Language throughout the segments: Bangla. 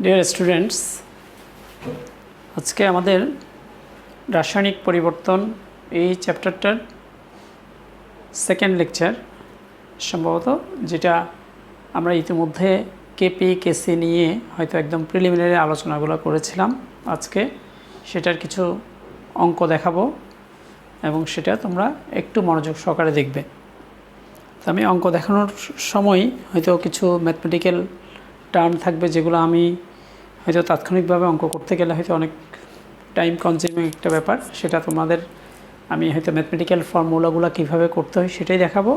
ডিয়ার স্টুডেন্টস, আজকে আমাদের রাসায়নিক পরিবর্তন এই চ্যাপ্টারটার সেকেন্ড লেকচার সম্ভবত, যেটা আমরা ইতিমধ্যে কেপি কেসি নিয়ে হয়তো একদম প্রিলিমিনারি আলোচনাগুলো করেছিলাম। আজকে সেটার কিছু অঙ্ক দেখাবো এবং সেটা তোমরা একটু মনোযোগ সহকারে দেখবে। তো আমি অঙ্ক দেখানোর সময় হয়তো কিছু ম্যাথমেটিক্যাল টার্ম থাকবে যেগুলো আমি হয়তো তাৎক্ষণিকভাবে অঙ্ক করতে গেলে হয়তো অনেক টাইম কনজিউমিং একটা ব্যাপার, সেটা তোমাদের আমি হয়তো ম্যাথমেটিক্যাল ফর্মুলাগুলো কীভাবে করতে হয় সেটাই দেখাবো।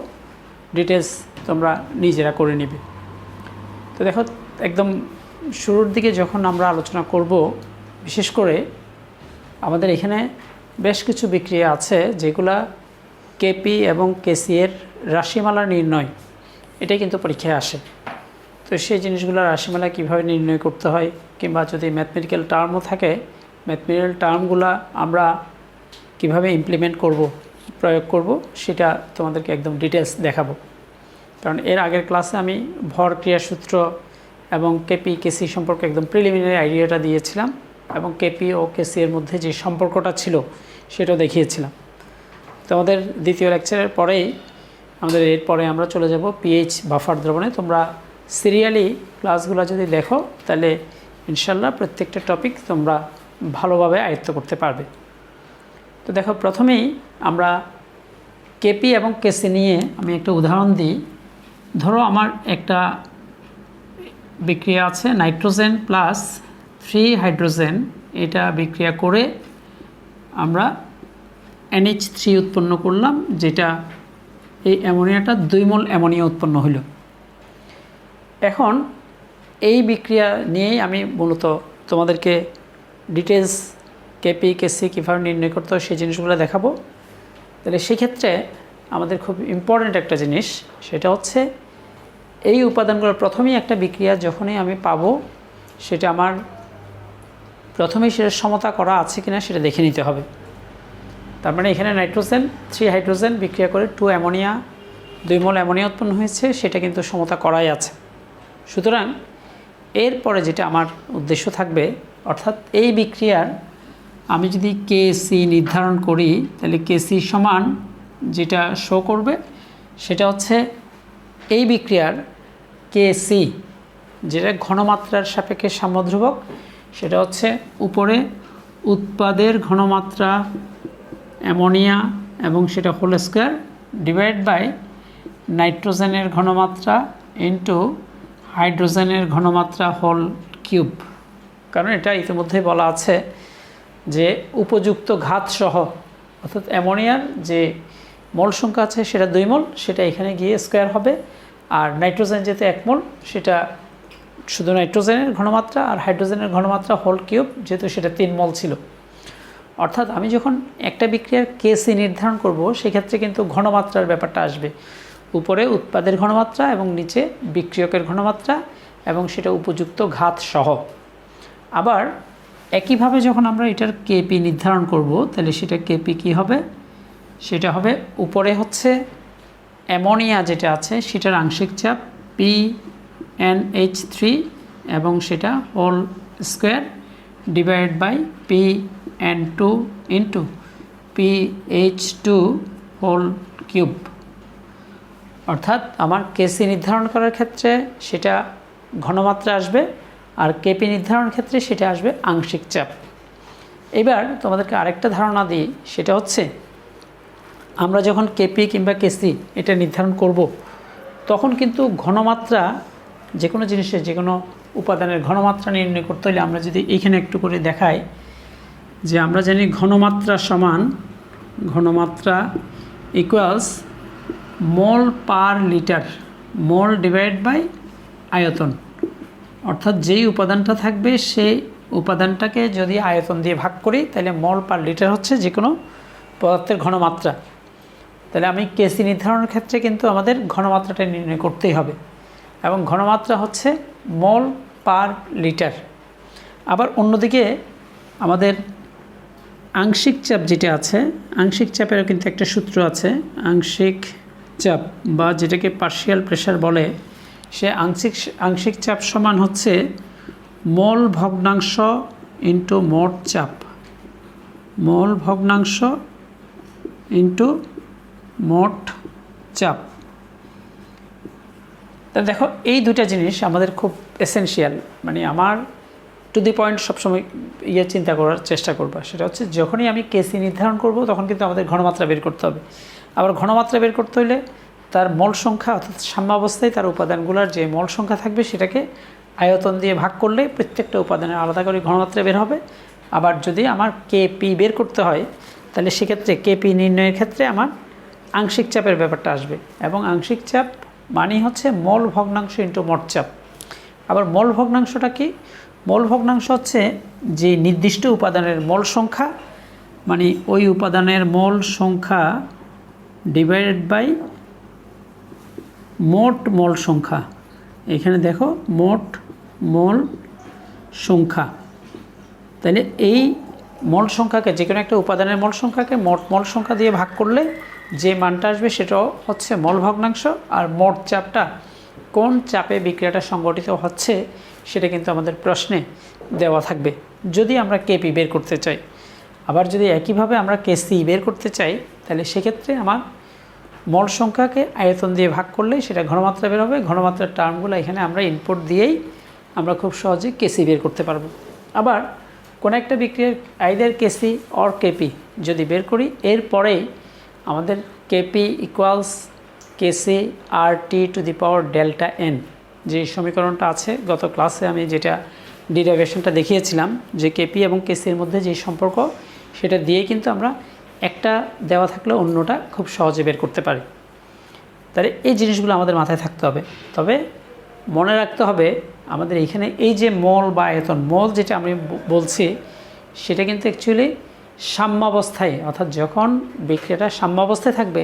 ডিটেলস তোমরা নিজেরা করে নিবে। তো দেখো, একদম শুরুর দিকে যখন আমরা আলোচনা করব, বিশেষ করে আমাদের এখানে বেশ কিছু বিক্রিয়া আছে যেগুলা কেপি এবং কেসি এর রাশিমালা নির্ণয়, এটাই কিন্তু পরীক্ষায় আসে। তো সেই জিনিসগুলো রাশিমালা কীভাবে নির্ণয় করতে হয়, কিংবা যদি ম্যাথমেটিক্যাল টার্মও থাকে, ম্যাথমেটিক্যাল টার্মগুলো আমরা কিভাবে ইমপ্লিমেন্ট করব, প্রয়োগ করব, সেটা তোমাদেরকে একদম ডিটেলস দেখাবো। কারণ এর আগের ক্লাসে আমি ভর ক্রিয়াসূত্র এবং কেপি কেসি সম্পর্কে একদম প্রিলিমিনারি আইডিয়াটা দিয়েছিলাম এবং কেপি ও কেসি এর মধ্যে যে সম্পর্কটা ছিল সেটাও দেখিয়েছিলাম। তো আমাদের দ্বিতীয় লেকচারের পরেই এরপরে আমরা চলে যাব পিএইচ বাফার দ্রবণে। তোমরা সিরিয়ালি ক্লাসগুলো যদি দেখো তাহলে ইনশাল্লাহ প্রত্যেকটা টপিক তোমরা ভালোভাবে আয়ত্ত করতে পারবে। তো দেখো, প্রথমেই আমরা কেপি এবং কেসি নিয়ে আমি একটা উদাহরণ দিই। ধরো আমার একটা বিক্রিয়া আছে, নাইট্রোজেন প্লাস 3 হাইড্রোজেন, এটা বিক্রিয়া করে আমরা NH3 উৎপন্ন করলাম, যেটা এই অ্যামোনিয়াটা 2 মোল অ্যামোনিয়া উৎপন্ন হলো। এখন এই বিক্রিয়া নিয়েই আমি মূলত তোমাদেরকে ডিটেলস কেপি কেসি কীভাবে নির্ণয় করতে হয় সেই জিনিসগুলো দেখাবো। তাহলে সেক্ষেত্রে আমাদের খুব ইম্পর্ট্যান্ট একটা জিনিস, সেটা হচ্ছে এই উপাদানগুলোর প্রথমেই একটা বিক্রিয়া যখনই আমি পাবো, সেটা আমার প্রথমেই সেটা সমতা করা আছে কিনা সেটা দেখে নিতে হবে। তার মানে এখানে নাইট্রোজেন 3 হাইড্রোজেন বিক্রিয়া করে 2 অ্যামোনিয়া 2 মোল অ্যামোনিয়া উৎপন্ন হয়েছে, সেটা কিন্তু সমতা করাই আছে। সুতরাং এরপরে যেটা আমার উদ্দেশ্য থাকবে, অর্থাৎ এই বিক্রিয়ার আমি যদি কেসি নির্ধারণ করি, তাহলে কেসি সমান যেটা শো করবে সেটা হচ্ছে এই বিক্রিয়ার কেসি, যেটা ঘনমাত্রার সাপেক্ষে সাম্যধ্রুবক, সেটা হচ্ছে উপরে উৎপাদের ঘনমাত্রা অ্যামোনিয়া এবং সেটা হোল স্কোয়ার ডিভাইড বাই নাইট্রোজেনের ঘনমাত্রা ইন্টু হাইড্রোজেনের ঘনমাত্রা হোল কিউব। কারণ এটা ইতিমধ্যেই বলা আছে যে উপযুক্ত ঘাত সহ, অর্থাৎ অ্যামোনিয়ার যে মোল সংখ্যা আছে সেটা 2 মোল, সেটা এখানে গিয়ে স্কোয়ার হবে। আর নাইট্রোজেন যেতে 1 মোল, সেটা শুধু নাইট্রোজেনের ঘনমাত্রা, আর হাইড্রোজেনের ঘনমাত্রা হোল কিউব যেহেতু সেটা 3 মোল ছিল। অর্থাৎ আমি যখন একটা বিক্রিয়ার কেসি নির্ধারণ করব, সেক্ষেত্রে কিন্তু ঘনমাত্রার ব্যাপারটা আসবে। উপরে উৎপাদের ঘনমাত্রা এবং নিচে বিক্রিয়কের ঘনমাত্রা, এবং সেটা উপযুক্ত ঘাত সহ। আবার একইভাবে যখন আমরা এটার কেপি নির্ধারণ করব, তাহলে সেটা কেপি কী হবে, সেটা হবে উপরে হচ্ছে অ্যামোনিয়া যেটা আছে সেটার আংশিক চাপ PnH3 এবং সেটা whole square divide by Pn2 into PH2 whole cube. অর্থাৎ আমার কেসি নির্ধারণ করার ক্ষেত্রে সেটা ঘনমাত্রা আসবে, আর কেপি নির্ধারণের ক্ষেত্রে সেটা আসবে আংশিক চাপ। এবার তোমাদেরকে আরেকটা ধারণা দিই, সেটা হচ্ছে আমরা যখন কেপি কিংবা কেসি এটা নির্ধারণ করব, তখন কিন্তু ঘনমাত্রা যে কোনো জিনিসের যে কোনো উপাদানের ঘনমাত্রা নির্ণয় করতে হলে আমরা যদি এইখানে একটু করে দেখাই, যে আমরা জানি ঘনমাত্রা সমান ঘনমাত্রা equals mole per litre, mole divide by আয়তন। অর্থাৎ যেই উপাদানটা থাকবে সেই উপাদানটাকে যদি আয়তন দিয়ে ভাগ করি, তাহলে মোল পার লিটার হচ্ছে যে কোনো পদার্থের ঘনমাত্রা। তাহলে আমি কেসি নির্ধারণের ক্ষেত্রে কিন্তু আমাদের ঘনমাত্রাটা নির্ণয় করতেই হবে, এবং ঘনমাত্রা হচ্ছে মোল পার লিটার। আবার অন্যদিকে আমাদের আংশিক চাপ যেটা আছে, আংশিক চাপেরও কিন্তু একটা সূত্র আছে। আংশিক চাপ বা যেটাকে পার্শিয়াল প্রেশার বলে, সে আংশিক চাপ সমান হচ্ছে মোল ভগ্নাংশ ইন্টু মোট চাপ, মোল ভগ্নাংশ ইন্টু মোট চাপ। তা দেখো এই দুটা জিনিস আমাদের খুব এসেনশিয়াল, মানে আমার টু দি পয়েন্ট সবসময় চিন্তা করার চেষ্টা করবা। সেটা হচ্ছে যখনই আমি কেসি নির্ধারণ করব তখন কিন্তু আমাদের ঘনমাত্রা বের করতে হবে। আবার ঘনমাত্রা বের করতে হলে তার মোল সংখ্যা অর্থাৎ সাম্যাবস্থায় তার উপাদানগুলোর যে মোল সংখ্যা থাকবে সেটাকে আয়তন দিয়ে ভাগ করলে প্রত্যেকটা উপাদানের আলাদা করে ঘনমাত্রা বের হবে। আবার যদি আমার কেপি বের করতে হয় তাহলে সেক্ষেত্রে কেপি নির্ণয়ের ক্ষেত্রে আমার আংশিক চাপের ব্যাপারটা আসবে, এবং আংশিক চাপ মানেই হচ্ছে মোল ভগ্নাংশ ইন্টু মোট চাপ। আবার মোল ভগ্নাংশটা কি? মোল ভগ্নাংশ হচ্ছে যে নির্দিষ্ট উপাদানের মোল সংখ্যা, মানে ওই উপাদানের মোল সংখ্যা ডিভাইডেড বাই মোট মোল সংখ্যা। এখানে দেখো মোট মোল সংখ্যা, তাহলে এই মোল সংখ্যাকে যে কোনো একটা উপাদানের মোল সংখ্যাকে মোট মোল সংখ্যা দিয়ে ভাগ করলে যে মানটা আসবে সেটাও হচ্ছে মোল ভগ্নাংশ। আর মোট চাপটা কোন চাপে বিক্রিয়াটা সংগঠিত হচ্ছে সেটা কিন্তু আমাদের প্রশ্নে দেওয়া থাকবে যদি আমরা কেপি বের করতে চাই। আবার যদি একইভাবে আমরা কেসি বের করতে চাই তাহলে সেক্ষেত্রে আমার মোল সংখ্যাকে আয়তন দিয়ে ভাগ করলেই সেটা ঘনমাত্রা বের হবে। ঘনমাত্রার টার্মগুলো এখানে আমরা ইনপুট দিয়েই আমরা খুব সহজে কেসি বের করতে পারবো। আবার কোনো একটা বিক্রিয়ার আইদার কেসি অর কেপি যদি বের করি, এরপরেই আমাদের KP equals KC R T to the power delta N যে সমীকরণটা আছে, গত ক্লাসে আমি যেটা ডিরাইভেশনটা দেখিয়েছিলাম যে কেপি এবং কেসির মধ্যে যে সম্পর্ক সেটা দিয়ে কিন্তু আমরা একটা দেওয়া থাকলে অন্যটা খুব সহজে বের করতে পারি। তাহলে এই জিনিসগুলো আমাদের মাথায় থাকতে হবে। তবে মনে রাখতে হবে আমাদের এখানে এই যে মোল বা আয়তন, মোল যেটা আমি বলছি সেটা কিন্তু অ্যাকচুয়ালি সাম্যাবস্থায়, অর্থাৎ যখন বিক্রিয়াটা সাম্যাবস্থায় থাকবে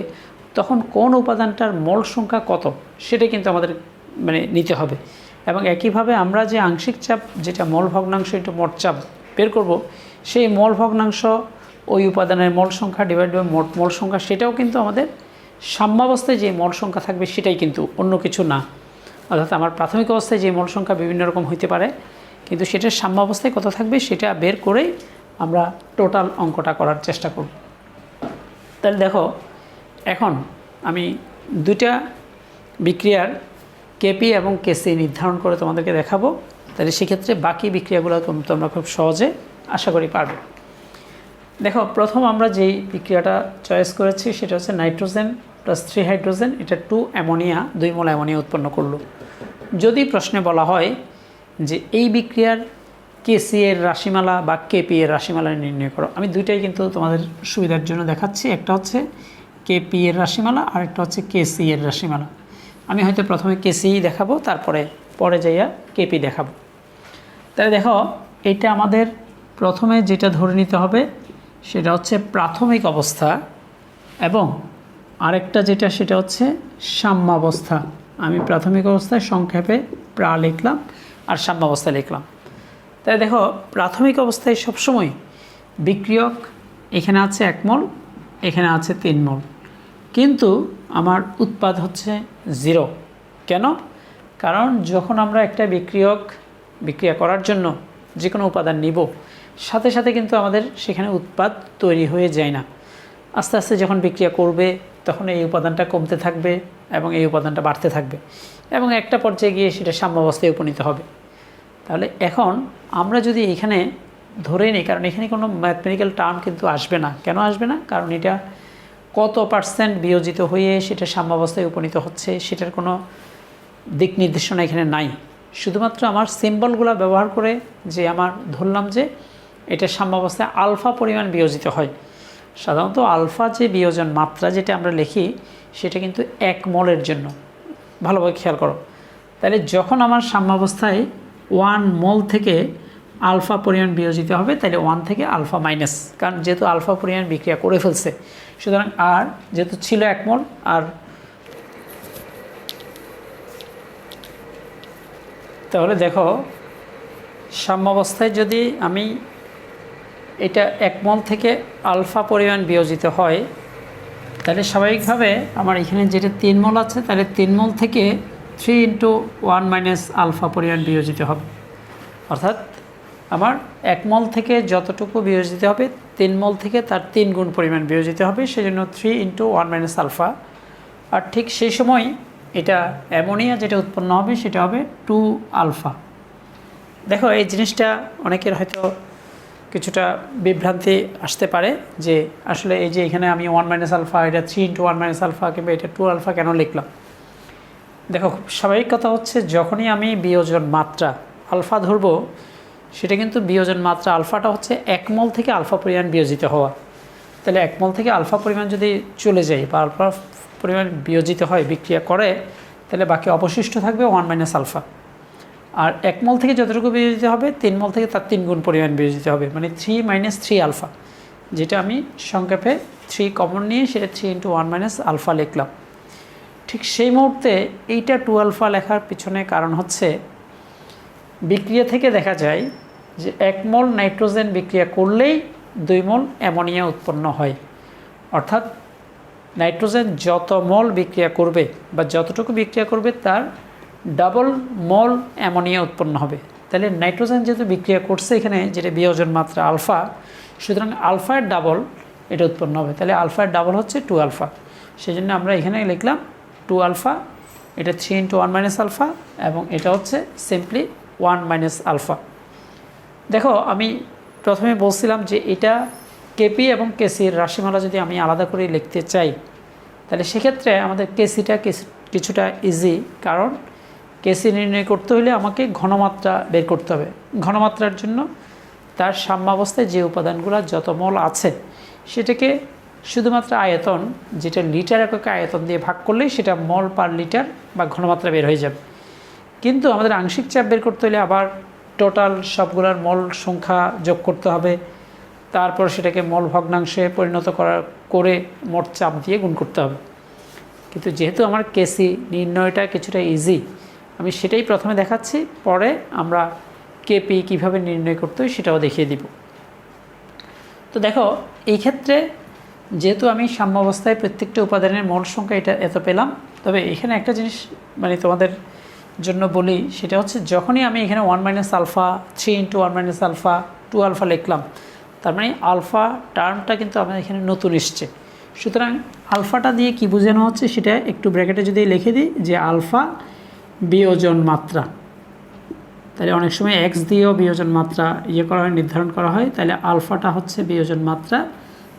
তখন কোন উপাদানটার মোল সংখ্যা কত সেটা কিন্তু আমাদের নিতে হবে। এবং একইভাবে আমরা যে আংশিক চাপ যেটা মোল ভগ্নাংশ ইন্টু মোট চাপ বের করব, সেই মোল ভগ্নাংশ ওই উপাদানের মোল সংখ্যা ডিভাইড বাই মোট মোল সংখ্যা, সেটাও কিন্তু আমাদের সাম্যাবস্থায় যে মোল সংখ্যা থাকবে সেটাই, কিন্তু অন্য কিছু না। অর্থাৎ আমার প্রাথমিক অবস্থায় যে মোল সংখ্যা বিভিন্ন রকম হইতে পারে, কিন্তু সেটার সাম্যাবস্থায় কত থাকবে সেটা বের করেই আমরা টোটাল অঙ্কটা করার চেষ্টা করব। তাহলে দেখো এখন আমি দুইটা বিক্রিয়ার কেপি এবং কেসি নির্ধারণ করে তোমাদেরকে দেখাবো। তাহলে সেক্ষেত্রে বাকি বিক্রিয়াগুলো তোমরা খুব সহজে আশা করি পারবে। দেখো প্রথম আমরা যেই বিক্রিয়াটা চয়েস করেছি সেটা হচ্ছে নাইট্রোজেন প্লাস 3 হাইড্রোজেন, এটা 2 অ্যামোনিয়া 2 মোল অ্যামোনিয়া উৎপন্ন করলো। যদি প্রশ্নে বলা হয় যে এই বিক্রিয়ার কেসি এর রাশিমালা বা কেপি এর রাশিমালা নির্ণয় করো, আমি দুইটাই কিন্তু তোমাদের সুবিধার জন্য দেখাচ্ছি। একটা হচ্ছে কেপি এর রাশিমালা আর একটা হচ্ছে কেসি এর রাশিমালা। আমি হয়তো প্রথমে কেসি দেখাবো, তারপরে পরে যাইয়া কেপি দেখাবো। তাহলে দেখো এইটা আমাদের প্রথমে যেটা ধরে নিতে হবে সেটা হচ্ছে প্রাথমিক অবস্থা, এবং আরেকটা যেটা সেটা হচ্ছে সাম্যাবস্থা। আমি প্রাথমিক অবস্থায় সংক্ষেপে প্রা লিখলাম আর সাম্যাবস্থা লিখলাম। তাই দেখো প্রাথমিক অবস্থায় সবসময় বিক্রিয়ক এখানে আছে 1 মোল, এখানে আছে 3 মোল, কিন্তু আমার উৎপাদ হচ্ছে 0। কেন? কারণ যখন আমরা একটা বিক্রিয়া করার জন্য যে কোনো উপাদান নিব, সাথে সাথে কিন্তু আমাদের সেখানে উৎপাদ তৈরি হয়ে যায় না। আস্তে আস্তে যখন বিক্রিয়া করবে তখন এই উপাদানটা কমতে থাকবে এবং এই উপাদানটা বাড়তে থাকবে, এবং একটা পর্যায়ে গিয়ে সেটা সাম্যাবস্থায় উপনীত হবে। তাহলে এখন আমরা যদি এখানে ধরে নিই, কারণ এখানে কোনো ম্যাথমেটিক্যাল টার্ম কিন্তু আসবে না। কেন আসবে না? কারণ এটা কত % বিয়োজিত হয়ে সেটা সাম্যাবস্থায় উপনীত হচ্ছে সেটার কোনো দিক নির্দেশনা এখানে নাই। শুধুমাত্র আমার সিম্বলগুলো ব্যবহার করে যে আমার ধরলাম যে এটা সাম্যাবস্থায় আলফা পরিমাণ বিয়োজিত হয়। সাধারণত আলফা যে বিয়োজন মাত্রা যেটা আমরা লিখি সেটা কিন্তু 1 মোলের জন্য। ভালোভাবে খেয়াল করো। তাহলে যখন আমার সাম্যাবস্থায় 1 মোল থেকে আলফা পরিমাণ বিয়োজিত হবে, তাহলে 1 থেকে আলফা মাইনাস, কারণ যেহেতু আলফা পরিমাণ বিক্রিয়া করে ফেলছে, সুতরাং আর যেহেতু ছিল 1 মোল, আর তাহলে দেখো সাম্যাবস্থায় যদি আমি এটা 1 মোল থেকে আলফা পরিমাণ বিয়োজিত হয়, তাহলে স্বাভাবিকভাবে আমার এখানে যেটা 3 মোল আছে, তাহলে 3 মোল থেকে 3 × 1 - আলফা পরিমাণ বিয়োজিত হবে। অর্থাৎ আমার 1 মল থেকে যতটুকু বিয়োজিত হবে 3 মল থেকে তার 3 গুণ পরিমাণ বিয়োজিত হবে, সেজন্য 3 × 1 - আলফা। আর ঠিক সেই সময় এটা অ্যামোনিয়া যেটা উৎপন্ন হবে সেটা হবে 2 আলফা। দেখো এই জিনিসটা অনেকের হয়তো কিছুটা বিভ্রান্তি আসতে পারে যে আসলে এই যে এখানে আমি 1 - আলফা, এটা 3 × 1 - আলফা কিংবা এটা 2 আলফা কেন লিখলাম। দেখো খুব স্বাভাবিক কথা হচ্ছে, যখনই আমি বিয়োজন মাত্রা আলফা ধরবো, সেটা কিন্তু বিয়োজন মাত্রা আলফাটা হচ্ছে 1 মল থেকে আলফা পরিমাণ বিয়োজিত হওয়া। তাহলে 1 মল থেকে আলফা পরিমাণ যদি চলে যায় বা আলফা পরিমাণ বিয়োজিত হয়, বিক্রিয়া করে, তাহলে বাকি অবশিষ্ট থাকবে 1 - আলফা। আর 1 মল থেকে যতটুকু বিয়োজিত হবে 3 মল থেকে তার 3 গুণ পরিমাণ বিয়োজিত হবে, মানে 3 - 3 আলফা, যেটা আমি সংক্ষেপে 3 কমন নিয়ে সেটা 3 × 1 - আলফা লিখলাম। ঠিক সেই মুহূর্তে এইটা 2 আলফা লেখার পিছনে কারণ হচ্ছে, বিক্রিয়া থেকে দেখা যায় যে 1 মল নাইট্রোজেন বিক্রিয়া করলেই 2 মল অ্যামোনিয়া উৎপন্ন হয়। অর্থাৎ নাইট্রোজেন যত মল বিক্রিয়া করবে বা যতটুকু বিক্রিয়া করবে তার ডাবল মল অ্যামোনিয়া উৎপন্ন হবে। তাহলে নাইট্রোজেন যেহেতু বিক্রিয়া করছে এখানে, যেটা বিয়োজন মাত্রা আলফা, সুতরাং আলফার ডাবল এটা উৎপন্ন হবে। তাহলে আলফার ডাবল হচ্ছে 2 আলফা। সেই জন্য আমরা এখানে লিখলাম 2 আলফা, এটা 3 × 1 - আলফা, এবং এটা হচ্ছে সিম্পলি 1 - আলফা। দেখো আমি প্রথমে বলছিলাম যে এটা কেপি এবং কেসির রাশিমালা যদি আমি আলাদা করে লিখতে চাই, তাহলে সেক্ষেত্রে আমাদের কেসিটা কিছুটা ইজি, কারণ কেসি নির্ণয় করতে হলে আমাকে ঘনমাত্রা বের করতে হবে। ঘনমাত্রার জন্য তার সাম্যাবস্থায় যে উপাদানগুলো যত মল আছে সেটাকে শুধুমাত্র আয়তন, যেটা লিটার এককে আয়তন দিয়ে ভাগ করলেই সেটা মল পার লিটার বা ঘনমাত্রা বের হয়ে যাবে। কিন্তু আমাদের আংশিক চাপ বের করতে হলে আবার টোটাল সবগুলোর মল সংখ্যা যোগ করতে হবে, তারপর সেটাকে মল ভগ্নাংশে পরিণত করে মোট চাপ দিয়ে গুণ করতে হবে। কিন্তু যেহেতু আমার কেসি নির্ণয়টা কিছুটা ইজি, আমি সেটাই প্রথমে দেখাচ্ছি, পরে আমরা কেপি কীভাবে নির্ণয় করতে হয় সেটাও দেখিয়ে দিব। তো দেখো এই ক্ষেত্রে যেহেতু আমি সাম্যাবস্থায় প্রত্যেকটা উপাদানের মোল সংখ্যা এটা এত পেলাম, তবে এখানে একটা জিনিস মানে তোমাদের জন্য বলি, সেটা হচ্ছে যখনই আমি এখানে 1 - আলফা, 3 × 1 - আলফা, 2 আলফা লিখলাম, তার মানে আলফা টার্মটা কিন্তু আমার এখানে নতুন এসছে। সুতরাং আলফাটা দিয়ে কি বোঝানো হচ্ছে সেটা একটু ব্র্যাকেটে যদি লিখে দিই, যে আলফা বিয়োজন মাত্রা, তাহলে অনেক সময় এক্স দিয়েও বিয়োজন মাত্রা করা হয়, নির্ধারণ করা হয়, তাহলে আলফাটা হচ্ছে বিয়োজন মাত্রা,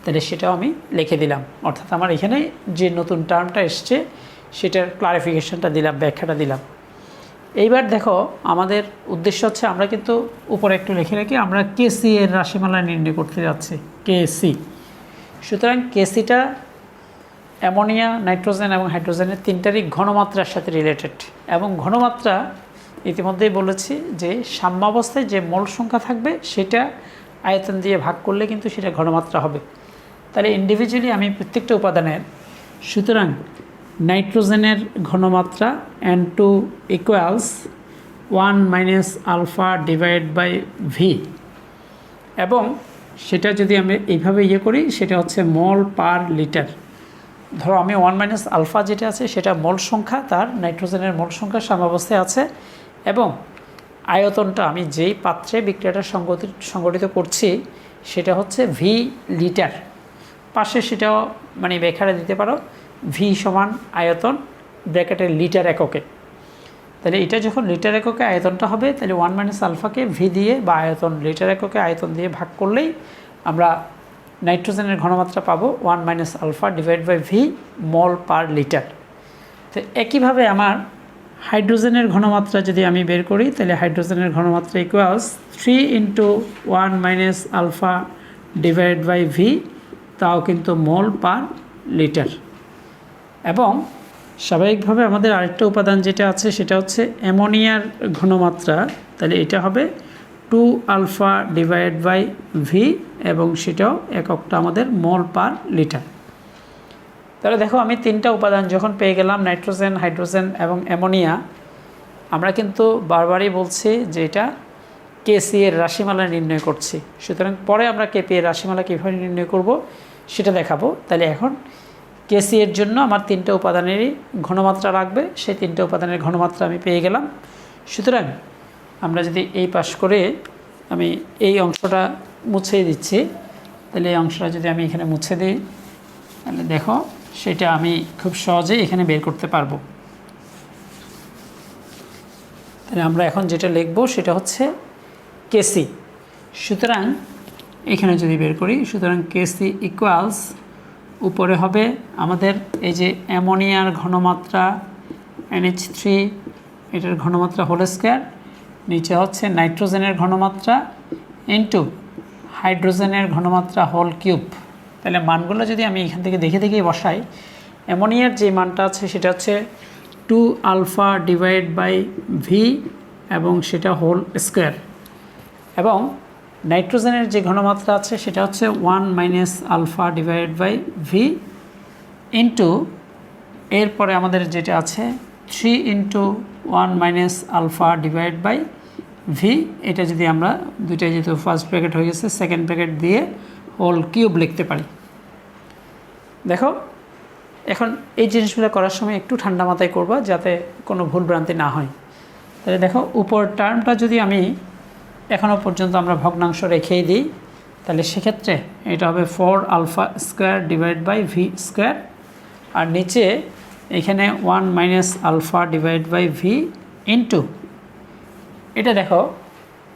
তাহলে সেটাও আমি লিখে দিলাম। অর্থাৎ আমার এখানে যে নতুন টার্মটা এসছে সেটার ক্লারিফিকেশনটা দিলাম, ব্যাখ্যাটা দিলাম। এইবার দেখো আমাদের উদ্দেশ্য হচ্ছে, আমরা কিন্তু উপরে একটু লিখে রাখি, আমরা কেসি এর রাশিমালা নির্ণয় করতে যাচ্ছি, কেসি। সুতরাং কেসিটা অ্যামোনিয়া, নাইট্রোজেন এবং হাইড্রোজেনের তিনটারই ঘনমাত্রার সাথে রিলেটেড, এবং ঘনমাত্রা ইতিমধ্যেই বলেছি যে সাম্যাবস্থায় যে মোল সংখ্যা থাকবে সেটা আয়তন দিয়ে ভাগ করলে কিন্তু সেটা ঘনমাত্রা হবে। তাহলে ইন্ডিভিজুয়ালি আমি প্রত্যেকটা উপাদানের, সুতরাং নাইট্রোজেনের ঘনমাত্রা N2 = 1 - আলফা / V, এবং সেটা যদি আমি এইভাবে করি সেটা হচ্ছে মল পার লিটার। ধরো আমি 1 - আলফা যেটা আছে সেটা মোল সংখ্যা, তার নাইট্রোজেনের মোল সংখ্যা সাম্যাবস্থায় আছে, এবং আয়তনটা আমি যেই পাত্রে বিক্রিয়াটা সংগঠিত করছি সেটা হচ্ছে V লিটার। পাশে সেটাও মানে ব্যাখ্যাটা দিতে পারো, V = আয়তন ব্র্যাকেটের লিটার এককে। তাহলে এটা যখন লিটার এককে আয়তনটা হবে, তাহলে 1 - আলফাকে V দিয়ে বা আয়তন লিটার এককে আয়তন দিয়ে ভাগ করলেই আমরা নাইট্রোজেনের ঘনমাত্রা পাবো 1 - আলফা / V মল পার লিটার। তো একইভাবে আমার হাইড্রোজেনের ঘনমাত্রা যদি আমি বের করি, তাহলে হাইড্রোজেনের ঘনমাত্রা = 3 × 1 - আলফা / V, তাও কিন্তু মল পার লিটার। এবং স্বাভাবিকভাবে আমাদের আরেকটা উপাদান যেটা আছে সেটা হচ্ছে অ্যামোনিয়ার ঘনমাত্রা, তাহলে এটা হবে 2 আলফা / V, এবং সেটাও এককটা আমাদের মল পার লিটার। তাহলে দেখো আমি তিনটা উপাদান যখন পেয়ে গেলাম, নাইট্রোজেন, হাইড্রোজেন এবং অ্যামোনিয়া, আমরা কিন্তু বারবারই বলছি যে এটা কেসি এর রাশিমালা নির্ণয় করছি। সুতরাং পরে আমরা কেপি এর রাশিমালা কীভাবে নির্ণয় করব সেটা দেখাবো। তাহলে এখন কেসি এর জন্য আমার তিনটা উপাদানেরই ঘনমাত্রা লাগবে, সেই তিনটা উপাদানের ঘনমাত্রা আমি পেয়ে গেলাম। সুতরাং আমরা যদি এই পাশ করে আমি এই অংশটা মুছে দিচ্ছি, তাহলে এই অংশটা যদি আমি এখানে মুছে দিই, তাহলে দেখো সেটা আমি খুব সহজেই এখানে বের করতে পারবো। তাহলে আমরা এখন যেটা লিখব সেটা হচ্ছে কেসি। সুতরাং এখানে যদি বের করি, সুতরাং কেসি ইকুয়ালস, উপরে হবে আমাদের এই যে অ্যামোনিয়ার ঘনমাত্রা NH3, এটার ঘনমাত্রা হোল স্কয়ার, নিচে হচ্ছে নাইট্রোজেনের ঘনমাত্রা ইনটু হাইড্রোজেনের ঘনমাত্রা হোল কিউব। তাহলে মানগুলো যদি আমি এখান থেকে দেখে দেখে বসাই, অ্যামোনিয়ার যে মানটা আছে সেটা হচ্ছে 2 আলফা ডিভাইড বাই ভি এবং সেটা হোল স্কয়ার, এবং নাইট্রোজেনের যে ঘনমাত্রা আছে সেটা হচ্ছে 1 minus alpha divide by V into, এরপরে আমাদের যেটা আছে 3 into 1 minus alpha divide by V. এটা যদি আমরা দুইটাই যেহেতু ফার্স্ট ব্র্যাকেট হয়ে গেছে, সেকেন্ড ব্র্যাকেট দিয়ে হোল কিউব লিখতে পারি। দেখো এখন এই জিনিসগুলো করার সময় একটু ঠান্ডা মাথায় করবা, যাতে কোনো ভুলভ্রান্তি না হয়। তাহলে দেখো উপর টার্মটা যদি আমি এখনও পর্যন্ত আমরা ভগ্নাংশ রেখেই দিই, তাহলে সেক্ষেত্রে এটা হবে 4 alpha square divide by V square, আর নিচে এখানে 1 minus alpha divide by V into, এটা দেখো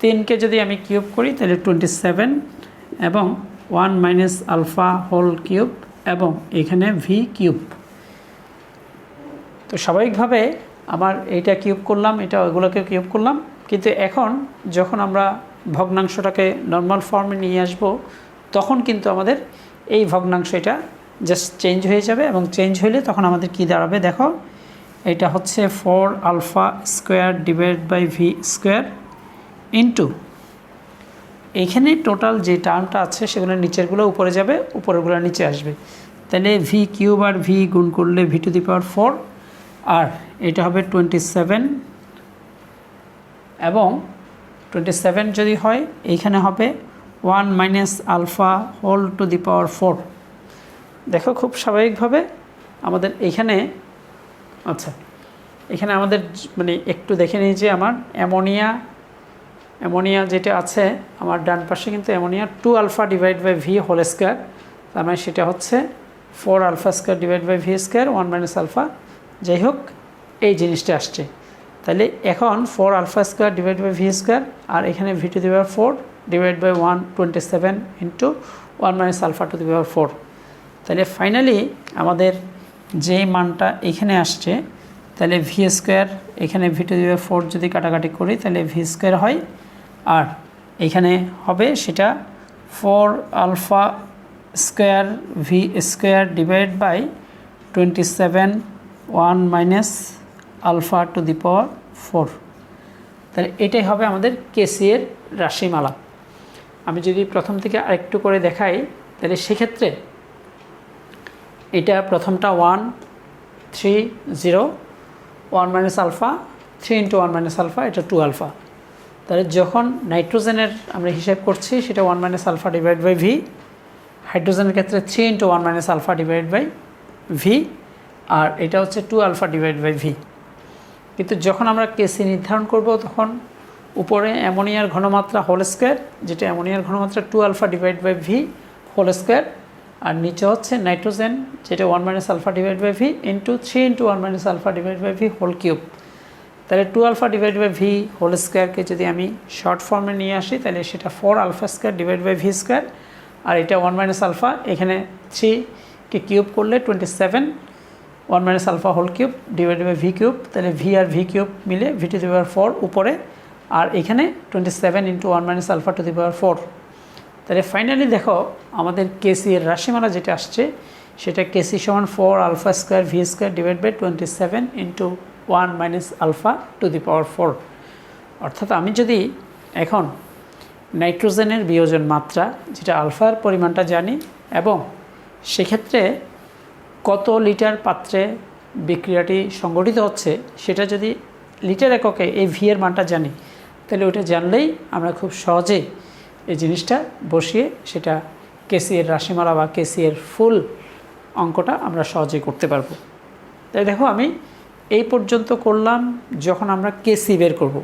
3কে যদি আমি কিউব করি তাহলে 27 এবং 1 মাইনাস আলফা হোল কিউব এবং এখানে ভি কিউব। তো স্বাভাবিকভাবে আমার এইটা কিউব করলাম, এটা ওইগুলোকে কিউব করলাম, কিন্তু এখন যখন আমরা ভগ্নাংশটাকে নর্মাল ফর্মে নিয়ে আসব, তখন কিন্তু আমাদের এই ভগ্নাংশ এটা জাস্ট চেঞ্জ হয়ে যাবে, এবং চেঞ্জ হলে তখন আমাদের কি দাঁড়াবে দেখো, এটা হচ্ছে 4 alpha square divide by V square into, এইখানে টোটাল যে টার্মটা আছে সেগুলো নিচেরগুলো উপরে যাবে, উপরেরগুলো নিচে আসবে। তাহলে ভি কিউব আর ভি গুণ করলে ভি টু দি পাওয়ার 4, আর এটা হবে 27, এবং 27 যদি হয় এইখানে হবে 1 minus alpha whole to the power 4। দেখো খুব স্বাভাবিকভাবে আমাদের এইখানে, আচ্ছা এখানে আমাদের মানে একটু দেখে নিই যে আমার অ্যামোনিয়া যেটা আছে আমার ডান পাশে, কিন্তু ammonia 2 alpha divide by V whole square, তার মানে সেটা হচ্ছে 4 alpha square divide by V square 1 minus alpha. যাই হোক এই জিনিসটা আসছে, তাহলে এখন 4 alpha square divide by V square, আর এখানে V to the power 4 divide by 127 into 1 minus alpha to the power 4। তাহলে ফাইনালি আমাদের যে মানটা এখানে আসছে, তাহলে ভি স্কোয়ার, এখানে ভি টু দি পাওয়ার 4 যদি কাটাকাটি করি তাহলে ভি স্কোয়ার হয়, আর এখানে হবে সেটা 4 alpha square V square divide by 27 1 minus alpha to the power 4। তাহলে এটাই হবে আমাদের কেসি এর রাশিমালা। আমি যদি প্রথম থেকে আরেকটু করে দেখাই, তাহলে সেক্ষেত্রে এটা প্রথমটা 1 3 0 1 minus alpha 3 into 1 minus alpha, এটা 2 আলফা। তাহলে যখন নাইট্রোজেনের আমরা হিসাব করছি সেটা 1 minus alpha divide by V, হাইড্রোজেনের ক্ষেত্রে 3 into 1 minus alpha divide by V, আর এটা হচ্ছে 2 আলফা ডিভাইড বাই ভি। কিন্তু যখন আমরা কেসি নির্ধারণ করব, তখন উপরে অ্যামোনিয়ার ঘনমাত্রা হোল স্কোয়ার, যেটা অ্যামোনিয়ার ঘনমাত্রা 2 alpha divide by V whole square, আর নিচে হচ্ছে নাইট্রোজেন, যেটা 1 minus alpha divide by V into 3 into 1 minus alpha divide by V whole cube. তাহলে 2 alpha divide by V whole স্কোয়ারকে যদি আমি শর্ট ফর্মে নিয়ে আসি, তাহলে সেটা 4 alpha square divide by V square, আর এটা 1 মাইনাস আলফা, এখানে 3কে কিউব করলে 27 1 minus alpha whole cube divide by V cube. তাহলে ভি আর ভি কিউব মিলে ভি টু দি পাওয়ার 4 উপরে, আর এখানে 27 into 1 minus alpha to the power 4। তাহলে ফাইনালি দেখো আমাদের কেসি এর রাশিমালা যেটা আসছে, সেটা কেসি সমান 4 alpha square V square divide by 27 into 1 minus alpha to the power 4। অর্থাৎ আমি যদি এখন নাইট্রোজেনের বিয়োজন মাত্রা, যেটা আলফার পরিমাণটা জানি, এবং সেক্ষেত্রে কত লিটার পাত্রে বিক্রিয়াটি সংগঠিত হচ্ছে সেটা যদি লিটার এককে এই ভি এর মানটা জানি, তাহলে ওটা জানলেই আমরা খুব সহজেই এই জিনিসটা বসিয়ে সেটা কেসি এর রাশিমালা বা কেসি এর ফুল অঙ্কটা আমরা সহজেই করতে পারবো। তাই দেখো আমি এই পর্যন্ত করলাম যখন আমরা কেসি বের করব।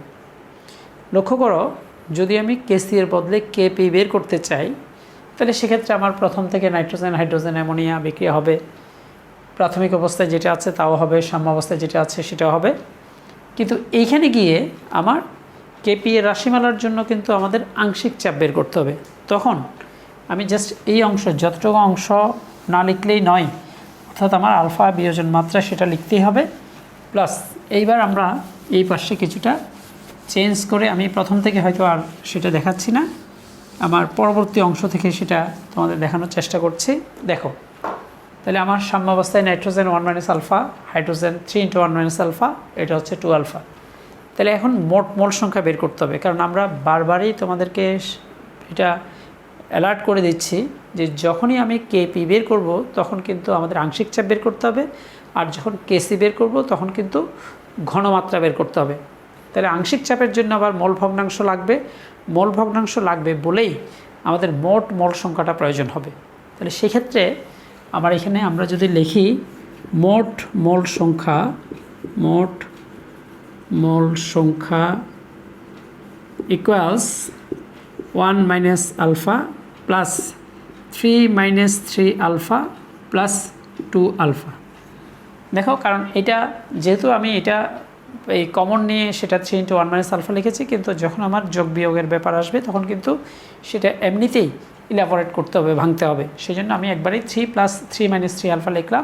লক্ষ্য করো, যদি আমি কেসি এর বদলে কেপি বের করতে চাই, তাহলে সেক্ষেত্রে আমার প্রথম থেকে নাইট্রোজেন, হাইড্রোজেন, অ্যামোনিয়া বিক্রিয়া হবে। প্রাথমিক অবস্থায় যেটা আছে তাও হবে, সাম্যাবস্থায় যেটা আছে সেটাও হবে। কিন্তু এইখানে গিয়ে আমার কেপি এর রাশিমালার জন্য কিন্তু আমাদের আংশিক চাপ বের করতে হবে। তখন আমি জাস্ট এই অংশ, যতটুকু অংশ না লিখলেই নয়, অর্থাৎ আমার আলফা বিয়োজন মাত্রা সেটা লিখতেই হবে। প্লাস এইবার আমরা এই পাশে কিছুটা চেঞ্জ করে, আমি প্রথম থেকে হয়তো আর সেটা দেখাচ্ছি না, আমার পরবর্তী অংশ থেকে সেটা তোমাদের দেখানোর চেষ্টা করছি। দেখো, তাহলে আমার সাম্যাবস্থায় nitrogen 1 minus alpha, hydrogen 3 into 1 minus alpha, এটা হচ্ছে 2 আলফা। তাহলে এখন মোট মোল সংখ্যা বের করতে হবে, কারণ আমরা বারবারই তোমাদেরকে এটা অ্যালার্ট করে দিচ্ছি যে যখনই আমি কেপি বের করব তখন কিন্তু আমাদের আংশিক চাপ বের করতে হবে, আর যখন কেসি বের করব তখন কিন্তু ঘনমাত্রা বের করতে হবে। তাহলে আংশিক চাপের জন্য আবার মোল ভগ্নাংশ লাগবে, মোল ভগ্নাংশ লাগবে বলেই আমাদের মোট মোল সংখ্যাটা প্রয়োজন হবে। তাহলে সেক্ষেত্রে আমার এখানে আমরা যদি লিখি মোট মোল সংখ্যা equals 1 minus alpha plus 3 minus 3 alpha plus 2 alpha. দেখো, কারণ এটা যেহেতু আমি এটা এই কমন নিয়ে সেটা 3 ইন্টু 1 মাইনাস আলফা লিখেছি, কিন্তু যখন আমার যোগ বিয়োগের ব্যাপার আসবে তখন কিন্তু সেটা এমনিতেই ইলাবোরেট করতে হবে, ভাঙতে হবে। সেই জন্য আমি একবারেই 3 প্লাস 3 মাইনাস 3 আলফা লিখলাম।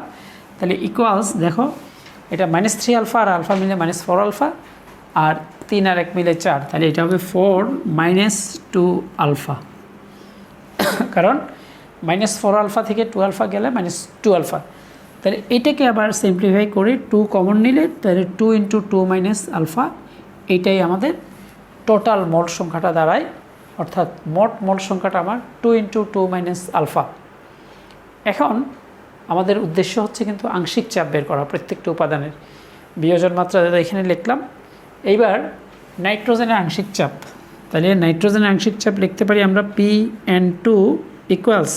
তাহলে ইকুয়ালস, দেখো এটা মাইনাস 3 আলফা আর আলফা মিলে মাইনাস 4 আলফা, আর 3 আর 1 মিলে 4, তাহলে এটা হবে 4 মাইনাস 2 আলফা। কারণ মাইনাস 4 আলফা থেকে 2 আলফা গেলে মাইনাস 2 আলফা। তাহলে এটাকে আবার সিম্পলিফাই করে 2 কমন নিলে তাহলে 2 ইন্টু 2 মাইনাস আলফা, এইটাই আমাদের টোটাল মোল সংখ্যাটা দাঁড়ায়। অর্থাৎ মোট মোল সংখ্যাটা আমার 2 ইন্টু 2 মাইনাস আলফা। এখন আমাদের উদ্দেশ্য হচ্ছে কিন্তু আংশিক চাপ বের করা প্রত্যেকটা উপাদানের। বিয়োজন মাত্রা এখানে লিখলাম। এইবার নাইট্রোজেনের আংশিক চাপ, তাহলে নাইট্রোজেনের আংশিক চাপ লিখতে পারি আমরা Pn2 ইকুয়ালস,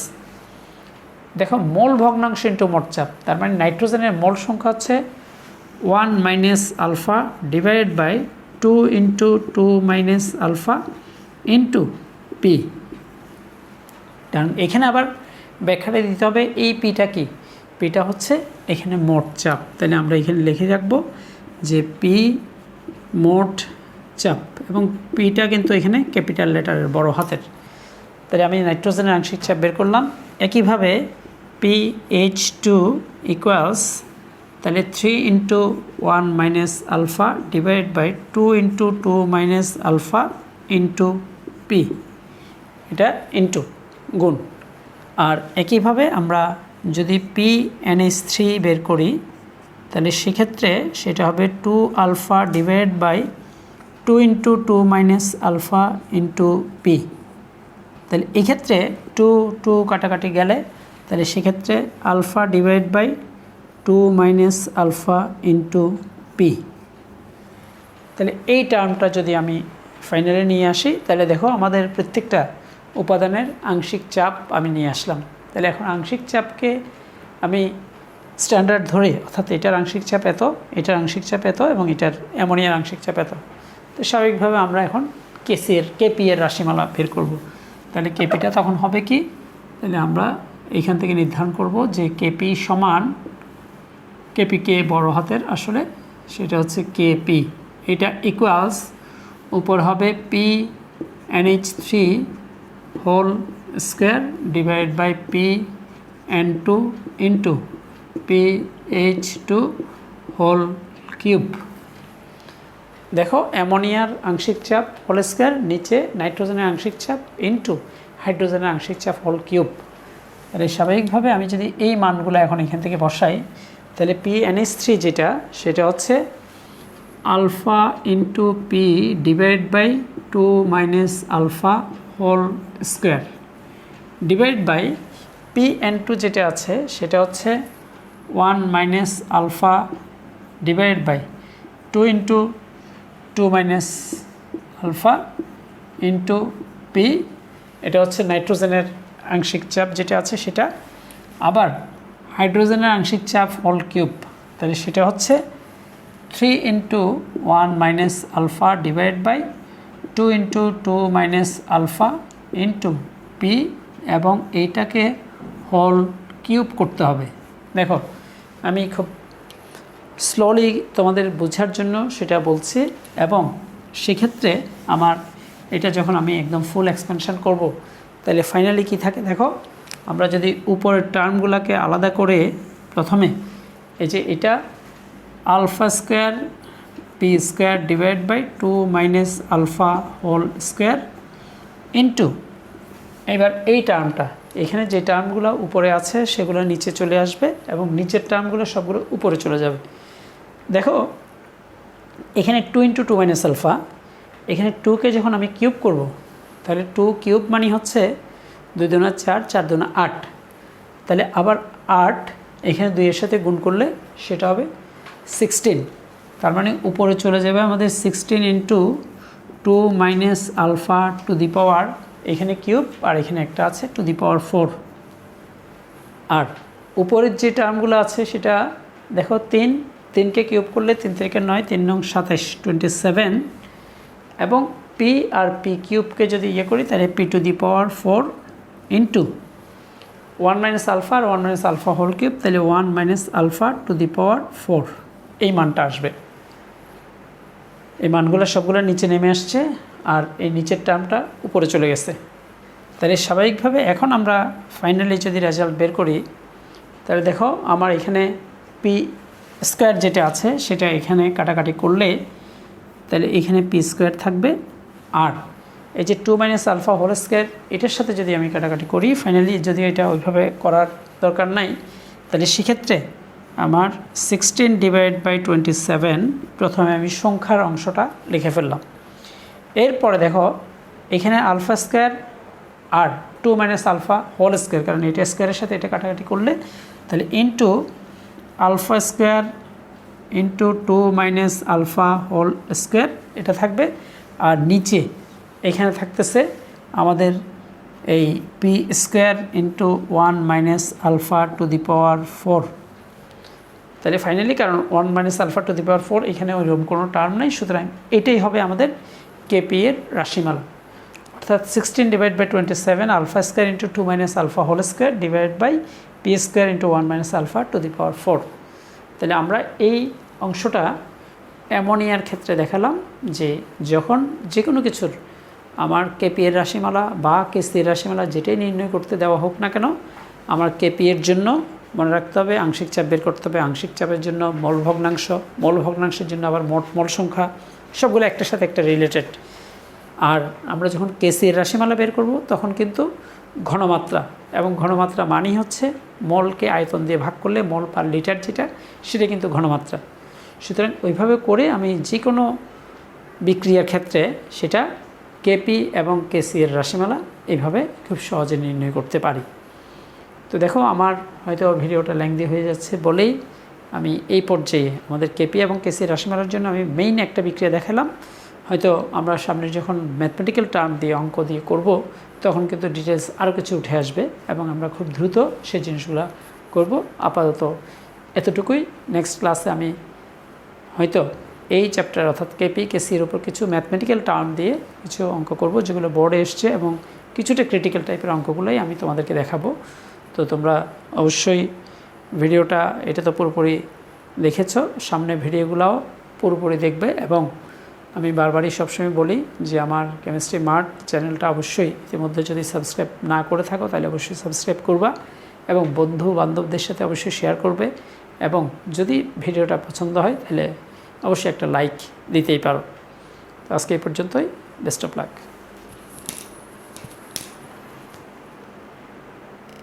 দেখো মোল ভগ্নাংশ ইন্টু মোট চাপ, তার মানে নাইট্রোজেনের মোল সংখ্যা হচ্ছে 1 minus alpha divided by 2 into 2 minus alpha into P. কারণ এখানে আবার ব্যাখ্যাটা দিতে হবে এই পিটা কি, পিটা হচ্ছে এখানে মোট চাপ। তাহলে আমরা এখানে লিখে রাখবো যে পি মোট চাপ, এবং পিটা কিন্তু এখানে ক্যাপিটাল লেটারের বড় হাতের। তাহলে আমি নাইট্রোজেনের আংশিক চাপ বের করলাম। একইভাবে PH2 ইকুয়ালস, তাহলে 3 into 1 minus alpha divide by 2 into 2 minus alpha into P, এটা ইন্টু গুণ। আর একইভাবে আমরা যদি PNH3 বের করি তাহলে সেক্ষেত্রে সেটা হবে 2 alpha divide by 2 into 2 minus alpha into P. তাহলে এক্ষেত্রে 2 কাটাকাটি গেলে তাহলে সেক্ষেত্রে alpha divide by 2 minus alpha into P. তাহলে এই টার্মটা যদি আমি ফাইনালে নিয়ে আসি তাহলে দেখো আমাদের প্রত্যেকটা উপাদানের আংশিক চাপ আমি নিয়ে আসলাম। তাহলে এখন আংশিক চাপকে আমি স্ট্যান্ডার্ড ধরে, অর্থাৎ এটার আংশিক চাপ এত, এটার আংশিক চাপ এত, এবং এটার অ্যামোনিয়ার আংশিক চাপ এত। তো স্বাভাবিকভাবে আমরা এখন কেপি এর রাশিমালা বের করব। তাহলে কেপিটা তখন হবে কি, তাহলে আমরা এইখান থেকে নির্ধারণ করব যে কেপি সমান, কেপি কে বড় হাতের আসলে, সেটা হচ্ছে কেপি, এটা ইকুয়ালস উপর হবে PNH3 whole square divide by PN2 into PH2 whole cube. দেখো অ্যামোনিয়ার আংশিক চাপ হোল স্কোয়ার, নিচে নাইট্রোজেনের আংশিক চাপ ইন্টু হাইড্রোজেনের আংশিক চাপ হোল কিউব। তাহলে স্বাভাবিকভাবে আমি যদি এই মানগুলো এখন এখান থেকে বসাই তাহলে PNH3 যেটা, সেটা হচ্ছে alpha into P divide by 2 minus alpha whole square divide by PN2 যেটা আছে সেটা হচ্ছে 1 minus alpha divide by 2 into 2 minus alpha into P. এটা হচ্ছে নাইট্রোজেনের আংশিক চাপ যেটা আছে সেটা। আবার হাইড্রোজেনের আংশিক চাপ হোল কিউব, তাহলে সেটা হচ্ছে 3 into 1 minus alpha divide by two into two minus alpha into P, এবং এইটাকে হোল কিউব করতে হবে। দেখো আমি খুব স্লোলি তোমাদের বোঝার জন্য সেটা বলছি, এবং সেক্ষেত্রে আমার এটা যখন আমি একদম ফুল এক্সপেনশন করব, তাহলে ফাইনালি কি থাকে দেখো, আমরা যদি উপরের টার্মগুলোকে আলাদা করে প্রথমে এই যে এটা alpha square P square divide by two minus alpha whole square into, এবার এই টার্মটা এখানে যে টার্মগুলো উপরে আছে সেগুলো নিচে চলে আসবে, এবং নিচের টার্মগুলো সবগুলো উপরে চলে যাবে। দেখো এখানে two into two minus alpha, এখানে টুকে যখন আমি কিউব করব, তাহলে টু কিউব মানে হচ্ছে 2 দুনা 4, 4 দুনা 8, তাহলে আবার 8 এখানে 2 এর সাথে গুণ করলে সেটা হবে 16, তার মানে উপরে চলে যাবে আমাদের 16 into two minus alpha to the power, এখানে কিউব আর এখানে একটা আছে টু দি পাওয়ার 4, আর উপরের যে টার্মগুলো আছে সেটা দেখো 3কে কিউব করলে 3 থেকে 9, 3 নং 27, 27, এবং পি আর পি কিউবকে যদি ইয়ে করি তাহলে P to the power 4 into 1 minus alpha আর 1 মাইনাস আলফা হোল কিউব, তাহলে 1 minus alpha to the power 4, এই মানটা আসবে। এই মানগুলো সবগুলো নিচে নেমে আসছে, আর এই নিচের টার্মটা উপরে চলে গেছে। তাহলে স্বাভাবিকভাবে এখন আমরা ফাইনালি যদি রেজাল্ট বের করি, তাহলে দেখো আমার এখানে পি স্কোয়ার যেটা আছে সেটা এখানে কাটাকাটি করলে তাহলে এখানে পি স্কোয়ার থাকবে, আর এই যে two minus alpha whole square এটার সাথে যদি আমি কাটাকাটি করি, ফাইনালি যদি এটা ওইভাবে করার দরকার নাই, তাহলে সেক্ষেত্রে আমার 16 ডিভাইড বাই 27, প্রথমে আমি সংখ্যার অংশটা লিখে ফেললাম। এরপরে দেখো এখানে আলফা স্কোয়ার আর two minus alpha whole square, কারণ এটা স্কোয়ারের সাথে এটা কাটাকাটি করলে তাহলে into alpha square into two minus alpha whole square এটা থাকবে, আর নিচে এখানে থাকতেছে আমাদের এই P square into 1 minus alpha to the power 4, তাহলে ফাইনালি কারণ 1 minus alpha to the power 4 এখানে ওইরকম কোনো টার্ম নেই, সুতরাং এটাই হবে আমাদের কেপি এর রাশিমালা, অর্থাৎ 16 divide by 27 alpha square into two minus alpha whole square divide by P square into 1 minus alpha to the power 4। তাহলে আমরা এই অংশটা অ্যামোনিয়ার ক্ষেত্রে দেখালাম যে যখন যে কোনো কিছুর আমার কেপি এর রাশিমালা বা কেসি এর রাশিমালা যেটাই নির্ণয় করতে দেওয়া হোক না কেন, আমার কেপি এর জন্য মনে রাখতে হবে আংশিক চাপ বের করতে হবে, আংশিক চাপের জন্য মল ভগ্নাংশ, মল ভগ্নাংশের জন্য আবার মোট মল সংখ্যা, সবগুলো একটার সাথে একটা রিলেটেড। আর আমরা যখন কেসি এর রাশিমালা বের করব তখন কিন্তু ঘনমাত্রা, এবং ঘনমাত্রা মানেই হচ্ছে মলকে আয়তন দিয়ে ভাগ করলে মল পার লিটার যেটা, সেটা কিন্তু ঘনমাত্রা। সুতরাং ওইভাবে করে আমি যে কোনো বিক্রিয়ার ক্ষেত্রে সেটা কেপি এবং কেসি এর রাশিমালা এইভাবে খুব সহজে নির্ণয় করতে পারি। তো দেখো আমার হয়তো ভিডিওটা লেংদি হয়ে যাচ্ছে বলেই আমি এই পর্যায়ে আমাদের কেপি এবং কেসি রাশিমালার জন্য আমি মেইন একটা বিক্রিয়া দেখালাম। হয়তো আমরা সামনে যখন ম্যাথমেটিক্যাল টার্ম দিয়ে অঙ্ক দিয়ে করব তখন কিন্তু ডিটেলস আরও কিছু উঠে আসবে, এবং আমরা খুব দ্রুত সেই জিনিসগুলো করব। আপাতত এতটুকুই। নেক্সট ক্লাসে আমি হয়তো এই চ্যাপ্টার অর্থাৎ কেপি কেসির উপর কিছু ম্যাথমেটিক্যাল টার্ম দিয়ে কিছু অঙ্ক করব যেগুলো বোর্ডে এসছে, এবং কিছুটা ক্রিটিক্যাল টাইপের অঙ্কগুলোই আমি তোমাদেরকে দেখাবো। তো তোমরা অবশ্যই ভিডিওটা এটা তো পুরোপুরি দেখেছো, সামনে ভিডিওগুলোও পুরোপুরি দেখবে। এবং আমি বারবারই সবসময় বলি যে আমার কেমিস্ট্রি মার্ট চ্যানেলটা অবশ্যই ইতিমধ্যে যদি সাবস্ক্রাইব না করে থাকো তাহলে অবশ্যই সাবস্ক্রাইব করবা, এবং বন্ধু বান্ধবদের সাথে অবশ্যই শেয়ার করবে, এবং যদি ভিডিওটা পছন্দ হয় তাহলে অবশ্যই একটা লাইক দিতেই পারো। তো আজকে এই পর্যন্তই। Best of luck.